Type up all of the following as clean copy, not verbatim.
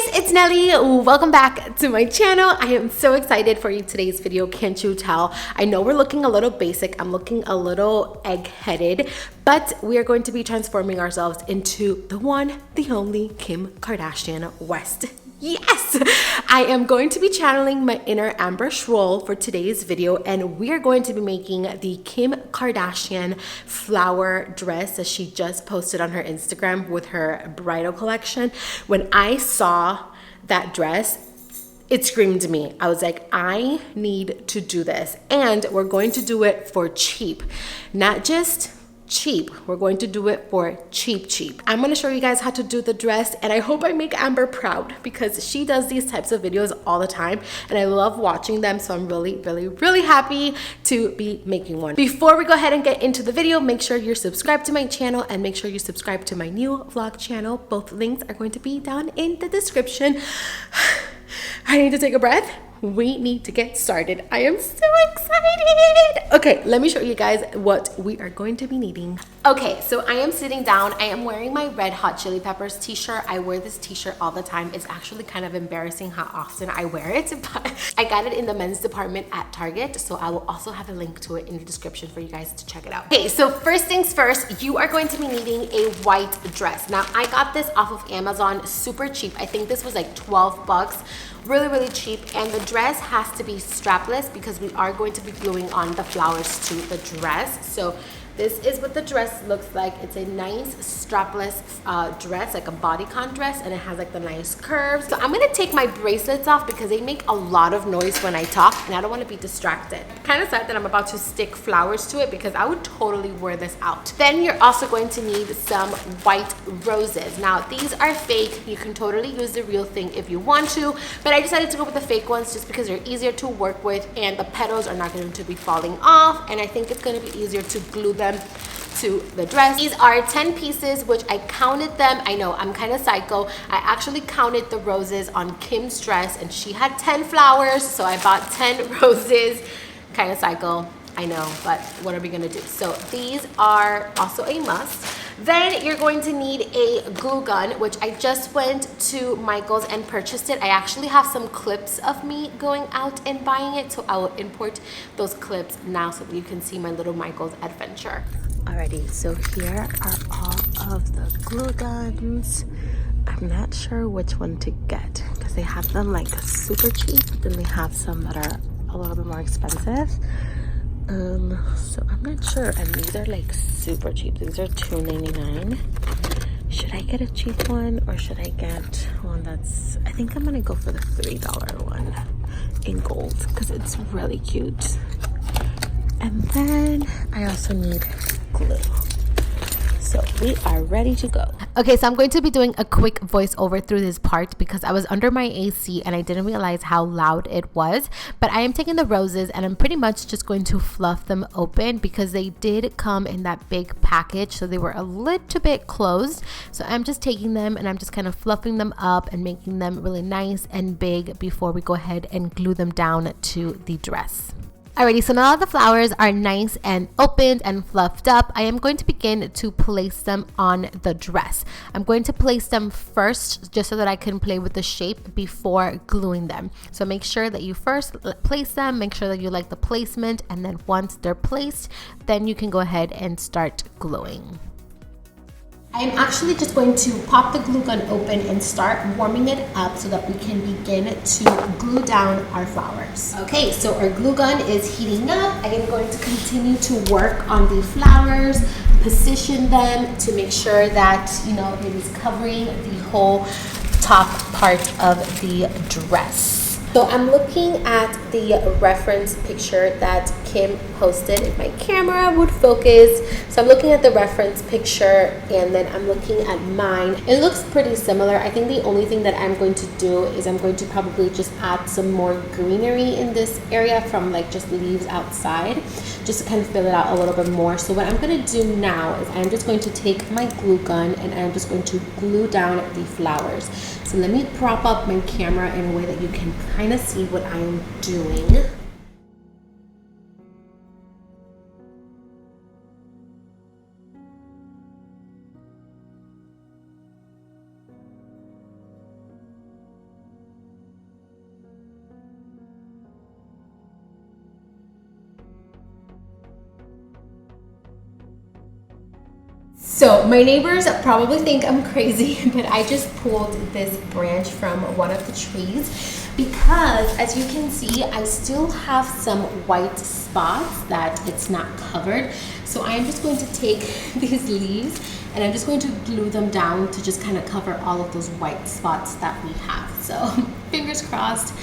guys, it's Nelly. Welcome back to my channel. I am so excited for you today's video. Can't you tell? I know we're looking a little basic. I'm looking a little egg-headed, but we are going to be transforming ourselves into the one, the only Kim Kardashian West. Yes, I am going to be channeling my inner Amber Schroll for today's video, and we are going to be making the Kim Kardashian flower dress that she just posted on her Instagram with her bridal collection. When I saw that dress, it screamed to me. I was like, I need to do this, and we're going to do it for cheap, not just cheap. We're going to do it for cheap. I'm going to show you guys how to do the dress, and I hope I make Amber proud because she does these types of videos all the time and I love watching them, so I'm really happy to be making one. Before we go ahead and get into the video, make sure you're subscribed to my channel and make sure you subscribe to my new vlog channel. Both links are going to be down in the description. I need to take a breath. We need to get started. I am so excited. Okay, let me show you guys what we are going to be needing. Okay, so I am sitting down. I am wearing my Red Hot Chili Peppers t-shirt. I wear this t-shirt all the time. It's actually kind of embarrassing how often I wear it, but I got it in the men's department at Target, so I will also have a link to it in the description for you guys to check it out. Okay, so first things first, you are going to be needing a white dress. Now, I got this off of Amazon super cheap. I think this was like 12 bucks. Really cheap, and the dress has to be strapless because we are going to be gluing on the flowers to the dress. So this is what the dress looks like. It's a nice strapless dress, like a bodycon dress, and it has like the nice curves. So I'm gonna take my bracelets off because they make a lot of noise when I talk and I don't want to be distracted. Kind of sad that I'm about to stick flowers to it because I would totally wear this out. Then you're also going to need some white roses. Now these are fake. You can totally use the real thing if you want to, but I decided to go with the fake ones just because they're easier to work with and the petals are not going to be falling off, and I think it's going to be easier to glue them to the dress. These are 10 pieces, which I counted them. I know I'm kind of psycho. I actually counted the roses on Kim's dress and she had 10 flowers, so I bought 10 roses. Kind of psycho, I know, but what are we gonna do? So these are also a must. Then you're going to need a glue gun, which I just went to Michael's and purchased it. I actually have some clips of me going out and buying it, so I will import those clips now so that you can see my little Michael's adventure. Alrighty, so here are all of the glue guns. I'm not sure which one to get because they have them like super cheap, but then they have some that are a little bit more expensive. So I'm not sure, and these are like super cheap. These are $2.99. Should I get a cheap one or should I get one that's, I think I'm gonna go for the $3 one in gold because it's really cute. And then I also need glue. So we are ready to go. Okay, so I'm going to be doing a quick voiceover through this part because I was under my AC and I didn't realize how loud it was. But I am taking the roses and I'm pretty much just going to fluff them open because they did come in that big package, so they were a little bit closed. So I'm just taking them and I'm just kind of fluffing them up and making them really nice and big before we go ahead and glue them down to the dress. Alrighty, so now that the flowers are nice and opened and fluffed up, I am going to begin to place them on the dress. I'm going to place them first just so that I can play with the shape before gluing them. So make sure that you first place them, make sure that you like the placement, and then once they're placed, then you can go ahead and start gluing. I'm actually just going to pop the glue gun open and start warming it up so that we can begin to glue down our flowers. Okay, so our glue gun is heating up. I am going to continue to work on the flowers, position them to make sure that, you know, it is covering the whole top part of the dress. So I'm looking at the reference picture that Kim posted. If my camera would focus. So I'm looking at the reference picture and then I'm looking at mine. It looks pretty similar. I think the only thing that I'm going to do is I'm going to probably just add some more greenery in this area from like just leaves outside, just to kind of fill it out a little bit more. So what I'm going to do now is I'm just going to take my glue gun and I'm just going to glue down the flowers. So let me prop up my camera in a way that you can kind of see what I'm doing. So my neighbors probably think I'm crazy, but I just pulled this branch from one of the trees because, as you can see, I still have some white spots that it's not covered. So I am just going to take these leaves and I'm just going to glue them down to just kind of cover all of those white spots that we have. So fingers crossed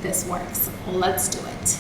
this works. Let's do it.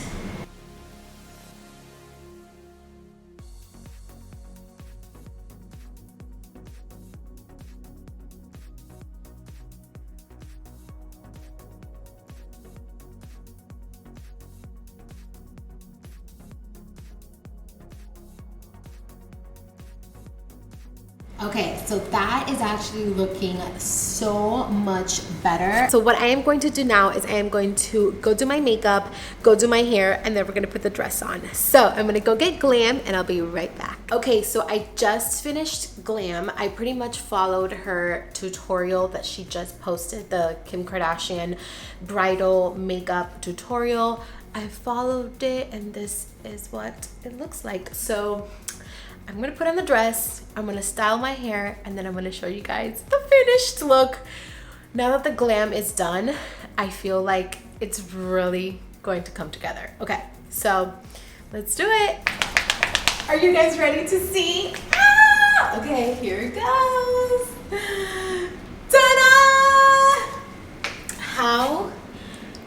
Okay, so that is actually looking so much better. So what I am going to do now is I am going to go do my makeup, go do my hair, and then we're gonna put the dress on. So I'm gonna go get Glam and I'll be right back. Okay, so I just finished Glam. I pretty much followed her tutorial that she just posted, the Kim Kardashian bridal makeup tutorial. I followed it and this is what it looks like. So I'm gonna put on the dress, I'm gonna style my hair, and then I'm gonna show you guys the finished look. Now that the Glam is done, I feel like it's really going to come together. Okay, so let's do it. Are you guys ready to see? Ah! Okay, here it goes. Ta-da! How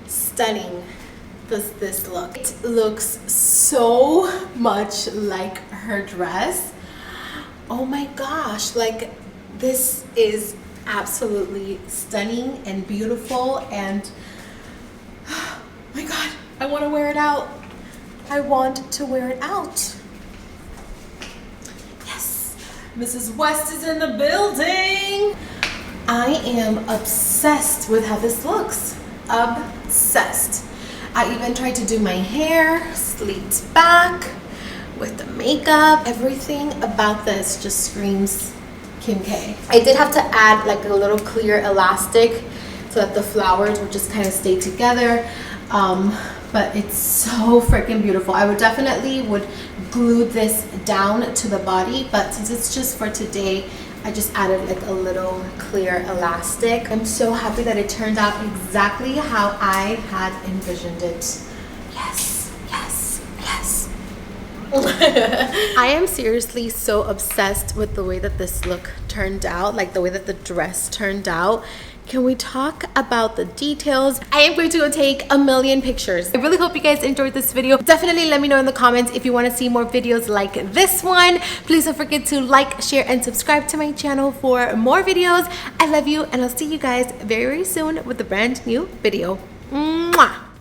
stunning does this look? It looks so much like her dress. Oh my gosh, like this is absolutely stunning and beautiful, and oh my god, I want to wear it out. I want to wear it out. Yes, Mrs. West is in the building. I am obsessed with how this looks. Obsessed. I even tried to do my hair sleeked back with the makeup. Everything about this just screams Kim K. I did have to add like a little clear elastic so that the flowers would just kind of stay together. But it's so freaking beautiful. I would definitely glue this down to the body, but since it's just for today, I just added like a little clear elastic. I'm so happy that it turned out exactly how I had envisioned it. Yes, yes, yes. I am seriously so obsessed with the way that this look turned out, like the way that the dress turned out. Can we talk about the details? I am going to go take a million pictures. I really hope you guys enjoyed this video. Definitely let me know in the comments if you want to see more videos like this one. Please don't forget to like, share, and subscribe to my channel for more videos. I love you, and I'll see you guys very, very soon with a brand new video. Mwah!